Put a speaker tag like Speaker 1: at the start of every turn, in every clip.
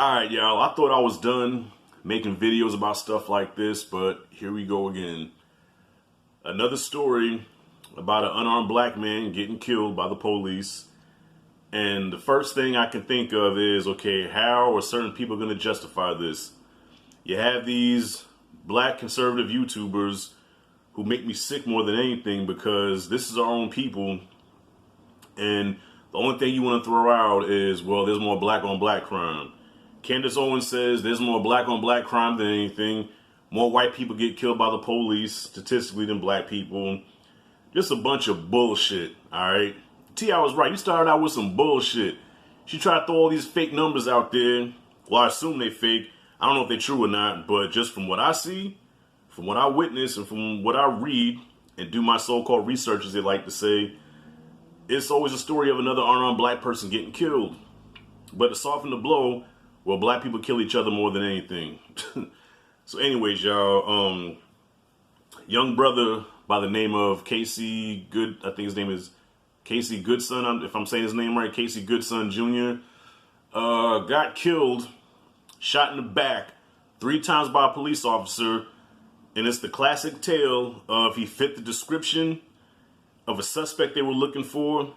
Speaker 1: Alright, y'all, I thought I was done making videos about stuff like this, but here we go again. Another story about an unarmed black man getting killed by the police. And the first thing I can think of is, okay, how are certain people going to justify this? You have these black conservative YouTubers who make me sick more than anything because this is our own people. And the only thing you want to throw out is, well, there's more black on black crime. Candace Owens says there's more black on black crime than anything. More white people get killed by the police statistically than black people. Just a bunch of bullshit, alright? T.I. was right. You started out with some bullshit. She tried to throw all these fake numbers out there. Well, I assume they fake. I don't know if they're true or not, but just from what I see, from what I witness, and from what I read and do my so-called research, as they like to say, it's always a story of another unarmed black person getting killed. But to soften the blow, well, black people kill each other more than anything. So anyways, y'all, young brother by the name of Casey Good, I think his name is Casey Goodson, if I'm saying his name right, Casey Goodson Jr., got killed, shot in the back 3 times by a police officer. And it's the classic tale of he fit the description of a suspect they were looking for.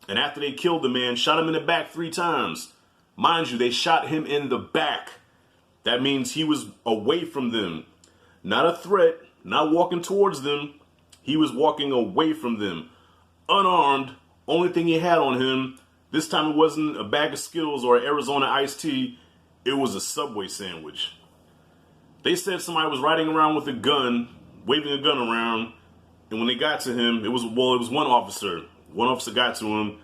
Speaker 1: And after they killed the man, shot him in the back 3 times. Mind you, they shot him in the back. That means he was away from them. Not a threat, not walking towards them. He was walking away from them. Unarmed, only thing he had on him, this time it wasn't a bag of Skittles or Arizona iced tea, it was a Subway sandwich. They said somebody was riding around with a gun, waving a gun around, and when they got to him, it was one officer. One officer got to him,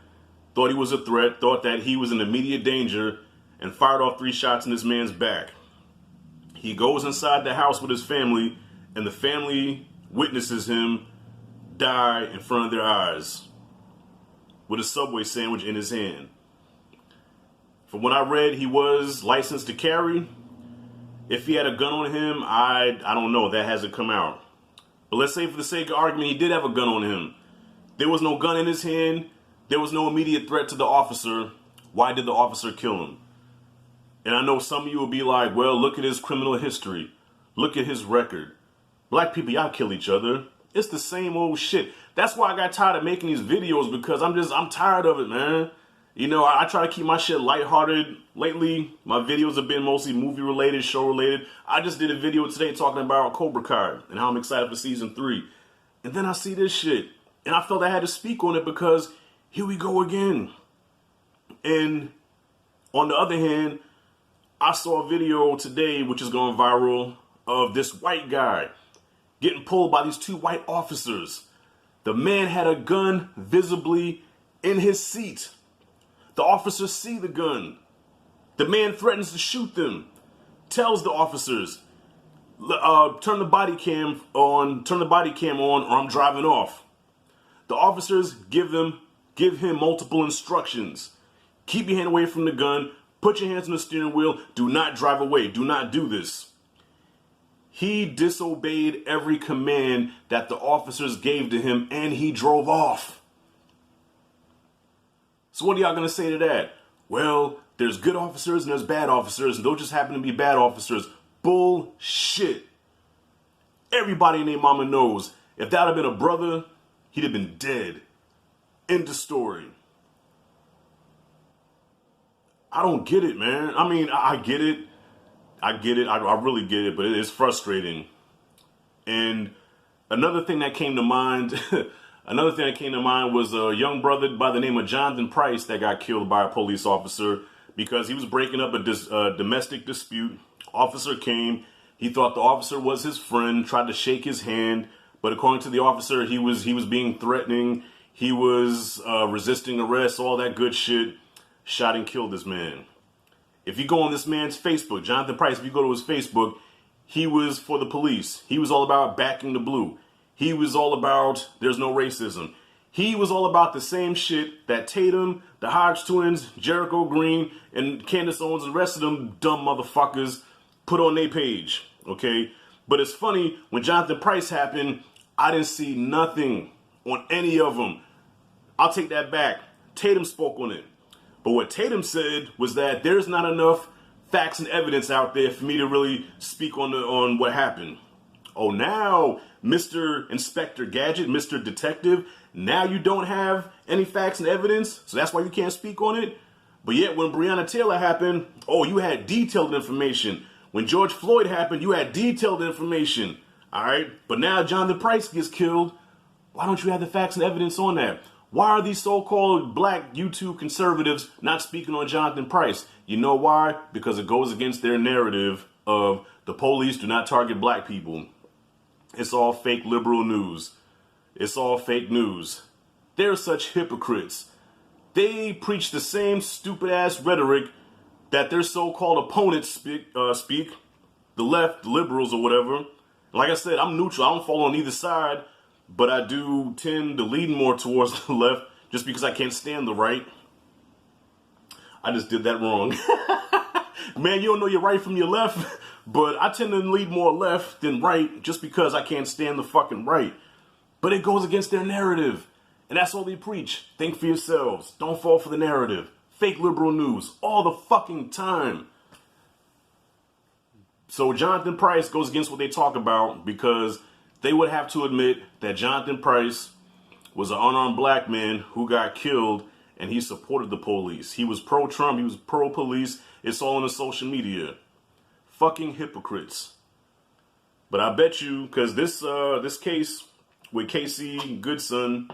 Speaker 1: thought he was a threat, thought that he was in immediate danger, and fired off 3 shots in this man's back. He goes inside the house with his family, and the family witnesses him die in front of their eyes with a Subway sandwich in his hand. From what I read, he was licensed to carry. If he had a gun on him, I don't know. That hasn't come out. But let's say for the sake of argument, he did have a gun on him. There was no gun in his hand. There was no immediate threat to the officer. Why did the officer kill him? And I know some of you will be like, well, look at his criminal history. Look at his record. Black people, y'all kill each other. It's the same old shit. That's why I got tired of making these videos, because I'm tired of it, man. You know, I try to keep my shit lighthearted. Lately, my videos have been mostly movie related, show related. I just did a video today talking about Cobra Kai and how I'm excited for season 3. And then I see this shit. And I felt I had to speak on it because here we go again. And on the other hand, I saw a video today, which is going viral, of this white guy getting pulled by these 2 white officers. The man had a gun visibly in his seat. The officers see the gun. The man threatens to shoot them. Tells the officers, turn the body cam on, or I'm driving off. The officers give him multiple instructions. Keep your hand away from the gun. Put your hands on the steering wheel. Do not drive away. Do not do this. He disobeyed every command that the officers gave to him, and he drove off. So what are y'all going to say to that? Well, there's good officers and there's bad officers, and those just happen to be bad officers. Bullshit. Everybody and their mama knows if that had been a brother, he'd have been dead. End of story. I don't get it, man. I mean, I get it. I really get it, but it is frustrating. And another thing that came to mind, was a young brother by the name of Jonathan Price that got killed by a police officer because he was breaking up a domestic dispute. Officer came. He thought the officer was his friend, tried to shake his hand, but according to the officer, he was being threatening. He was resisting arrest, all that good shit. Shot and killed this man. If you go on this man's Facebook, Jonathan Price, if you go to his Facebook, he was for the police. He was all about backing the blue. He was all about there's no racism. He was all about the same shit that Tatum, the Hodge twins, Jericho Green, and Candace Owens and the rest of them dumb motherfuckers put on their page, okay? But it's funny, when Jonathan Price happened, I didn't see nothing on any of them. I'll take that back. Tatum spoke on it. But what Tatum said was that there's not enough facts and evidence out there for me to really speak on what happened. Oh, now, Mr. Inspector Gadget, Mr. Detective, now you don't have any facts and evidence, so that's why you can't speak on it? But yet, when Breonna Taylor happened, oh, you had detailed information. When George Floyd happened, you had detailed information, all right? But now Jonathan Price gets killed. Why don't you have the facts and evidence on that? Why are these so-called black YouTube conservatives not speaking on Jonathan Price? You know why? Because it goes against their narrative of the police do not target black people. It's all fake liberal news. It's all fake news. They're such hypocrites. They preach the same stupid ass rhetoric that their so-called opponents speak, the left, the liberals or whatever. Like I said, I'm neutral. I don't fall on either side, but I do tend to lean more towards the left just because I can't stand the right. I just did that wrong. Man, you don't know your right from your left, but I tend to lean more left than right just because I can't stand the fucking right. But it goes against their narrative. And that's all they preach. Think for yourselves. Don't fall for the narrative. Fake liberal news all the fucking time. So Jonathan Price goes against what they talk about because they would have to admit that Jonathan Price was an unarmed black man who got killed and he supported the police. He was pro-Trump. He was pro-police. It's all in the social media. Fucking hypocrites. But I bet you, because this case with Casey Goodson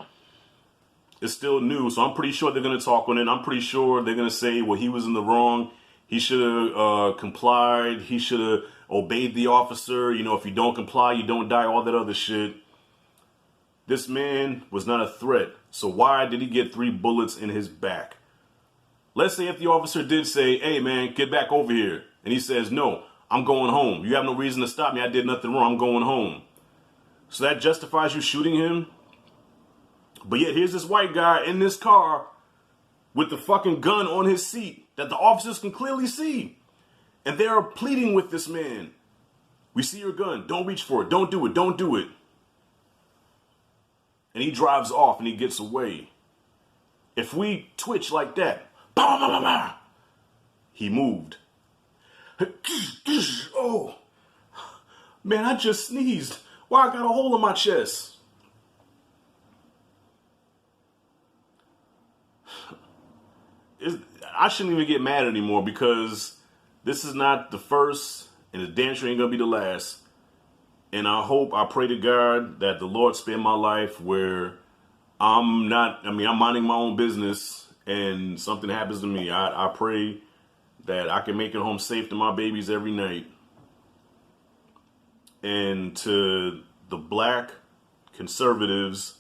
Speaker 1: is still new, so I'm pretty sure they're going to talk on it. I'm pretty sure they're going to say, well, he was in the wrong. He should have complied. He should have obeyed the officer. You know, if you don't comply, you don't die, all that other shit. This man was not a threat. So why did he get 3 bullets in his back? Let's say if the officer did say, hey, man, get back over here. And he says, no, I'm going home. You have no reason to stop me. I did nothing wrong. I'm going home. So that justifies you shooting him? But yet here's this white guy in this car with the fucking gun on his seat that the officers can clearly see. And they're pleading with this man. We see your gun. Don't reach for it. Don't do it. Don't do it. And he drives off and he gets away. If we twitch like that, bah, bah, bah, bah, he moved. Oh, man, I just sneezed. Why I got a hole in my chest? I shouldn't even get mad anymore because this is not the first and the damn sure ain't gonna be the last. And I pray to God that the Lord spare my life where I'm minding my own business and something happens to me. I pray that I can make it home safe to my babies every night. And to the black conservatives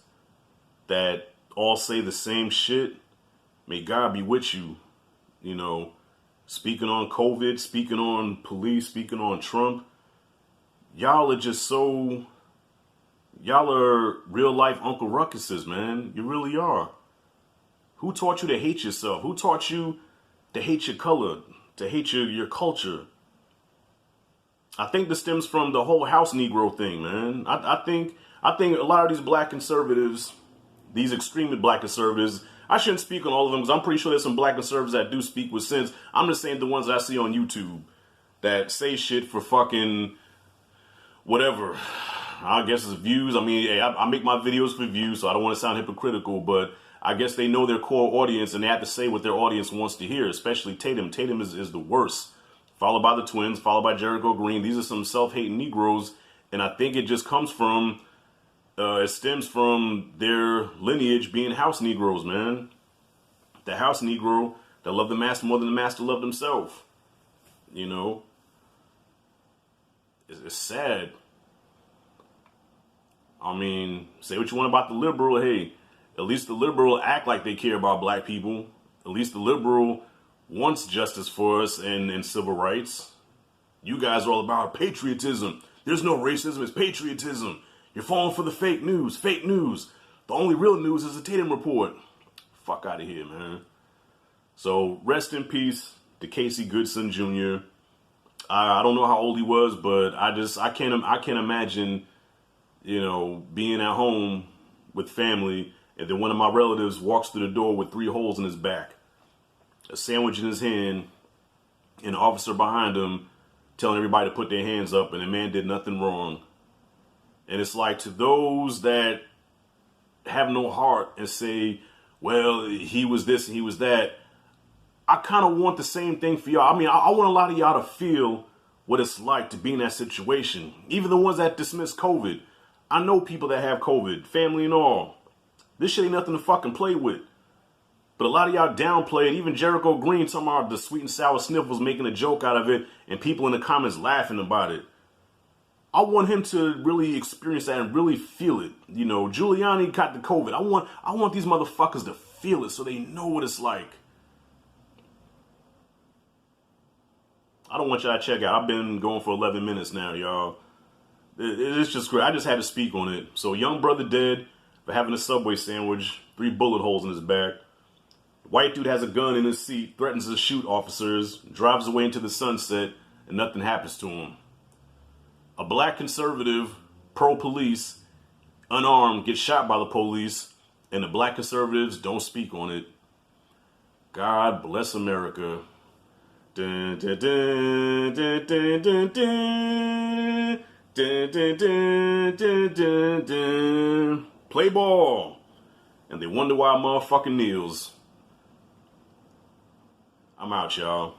Speaker 1: that all say the same shit, may God be with you. You know, speaking on COVID, speaking on police, speaking on Trump. Y'all are real life Uncle Ruckuses, man. You really are. Who taught you to hate yourself? Who taught you to hate your color, to hate your culture? I think this stems from the whole house Negro thing, man. I think a lot of these black conservatives, these extremely black conservatives, I shouldn't speak on all of them because I'm pretty sure there's some black conservatives that do speak with sense. I'm just saying the ones that I see on YouTube that say shit for fucking whatever. I guess it's views. I mean, hey, I make my videos for views, so I don't want to sound hypocritical, but I guess they know their core audience and they have to say what their audience wants to hear, especially Tatum. Tatum is the worst. Followed by the twins, followed by Jericho Green. These are some self-hating Negroes, and I think it just comes from it stems from their lineage being house Negroes, man. The house Negro that love the master more than the master loved himself. You know, it's sad. I mean, say what you want about the liberal. Hey, at least the liberal act like they care about black people. At least the liberal wants justice for us and civil rights. You guys are all about patriotism. There's no racism, it's patriotism. You're falling for the fake news. Fake news. The only real news is the Tatum report. Fuck out of here, man. So rest in peace to Casey Goodson Jr. I don't know how old he was, but I can't imagine, you know, being at home with family and then one of my relatives walks through the door with 3 holes in his back, a sandwich in his hand, and the officer behind him telling everybody to put their hands up, and the man did nothing wrong. And it's like, to those that have no heart and say, well, he was this and he was that, I kind of want the same thing for y'all. I mean, I want a lot of y'all to feel what it's like to be in that situation. Even the ones that dismiss COVID. I know people that have COVID, family and all. This shit ain't nothing to fucking play with. But a lot of y'all downplay it. Even Jericho Green talking about the sweet and sour sniffles, making a joke out of it, and people in the comments laughing about it. I want him to really experience that and really feel it. You know, Giuliani got the COVID. I want these motherfuckers to feel it so they know what it's like. I don't want y'all to check out. I've been going for 11 minutes now, y'all. It's just great. I just had to speak on it. So, young brother dead for having a Subway sandwich, 3 bullet holes in his back. White dude has a gun in his seat, threatens to shoot officers, drives away into the sunset, and nothing happens to him. A black conservative, pro-police, unarmed, gets shot by the police, and the black conservatives don't speak on it. God bless America. Dun, dun, dun, dun, dun, dun, dun. Dun, dun, dun, dun, dun, dun. Play ball. And they wonder why motherfucking kneels. I'm out, y'all.